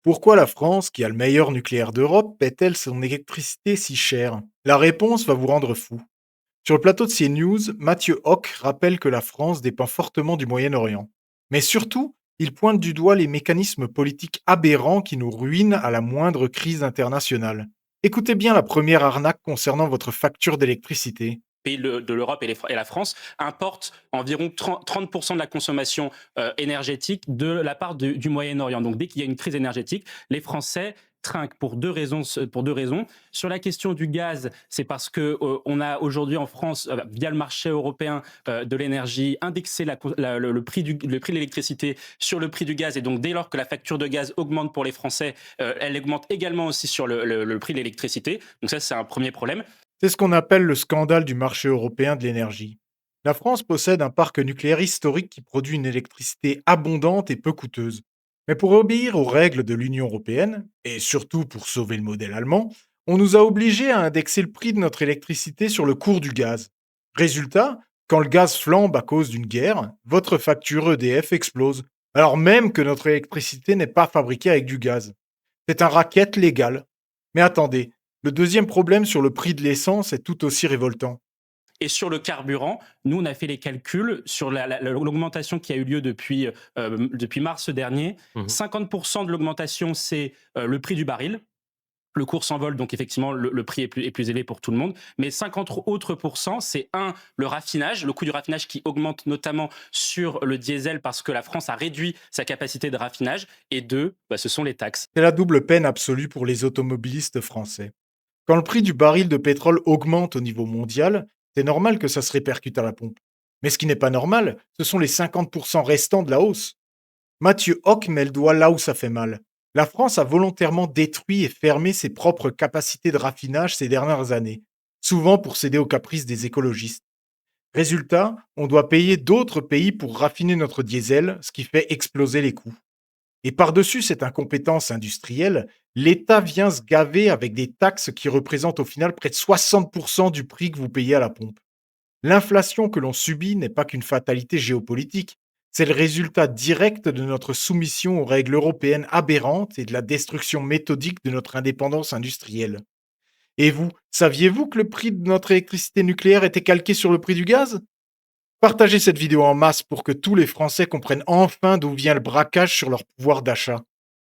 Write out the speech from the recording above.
Pourquoi la France, qui a le meilleur nucléaire d'Europe, paie-t-elle son électricité si chère? La réponse va vous rendre fou. Sur le plateau de CNews, Mathieu Hoc rappelle que la France dépend fortement du Moyen-Orient. Mais surtout, il pointe du doigt les mécanismes politiques aberrants qui nous ruinent à la moindre crise internationale. Écoutez bien la première arnaque concernant votre facture d'électricité. Pays de l'Europe et la France importent environ 30% de la consommation énergétique de la part du Moyen-Orient. Donc dès qu'il y a une crise énergétique, les Français trinquent pour deux raisons. Sur la question du gaz, c'est parce que on a aujourd'hui en France, via le marché européen de l'énergie, indexé le prix le prix de l'électricité sur le prix du gaz. Et donc dès lors que la facture de gaz augmente pour les Français, elle augmente également aussi sur le prix de l'électricité. Donc ça, c'est un premier problème. C'est ce qu'on appelle le scandale du marché européen de l'énergie. La France possède un parc nucléaire historique qui produit une électricité abondante et peu coûteuse. Mais pour obéir aux règles de l'Union européenne, et surtout pour sauver le modèle allemand, on nous a obligés à indexer le prix de notre électricité sur le cours du gaz. Résultat, quand le gaz flambe à cause d'une guerre, votre facture EDF explose, alors même que notre électricité n'est pas fabriquée avec du gaz. C'est un racket légal. Mais attendez, le deuxième problème sur le prix de l'essence est tout aussi révoltant. Et sur le carburant, nous, on a fait les calculs sur l'augmentation qui a eu lieu depuis mars dernier. Mmh. 50% de l'augmentation, c'est le prix du baril. Le cours s'envole, donc effectivement, le prix est plus élevé pour tout le monde. Mais 50 autres pourcents, c'est un, le raffinage, le coût du raffinage qui augmente notamment sur le diesel parce que la France a réduit sa capacité de raffinage. Et deux, ce sont les taxes. C'est la double peine absolue pour les automobilistes français. Quand le prix du baril de pétrole augmente au niveau mondial, c'est normal que ça se répercute à la pompe. Mais ce qui n'est pas normal, ce sont les 50% restants de la hausse. Mathieu Hock met le doigt là où ça fait mal. La France a volontairement détruit et fermé ses propres capacités de raffinage ces dernières années, souvent pour céder aux caprices des écologistes. Résultat, on doit payer d'autres pays pour raffiner notre diesel, ce qui fait exploser les coûts. Et par-dessus cette incompétence industrielle, l'État vient se gaver avec des taxes qui représentent au final près de 60% du prix que vous payez à la pompe. L'inflation que l'on subit n'est pas qu'une fatalité géopolitique, c'est le résultat direct de notre soumission aux règles européennes aberrantes et de la destruction méthodique de notre indépendance industrielle. Et vous, saviez-vous que le prix de notre électricité nucléaire était calqué sur le prix du gaz? Partagez cette vidéo en masse pour que tous les Français comprennent enfin d'où vient le braquage sur leur pouvoir d'achat.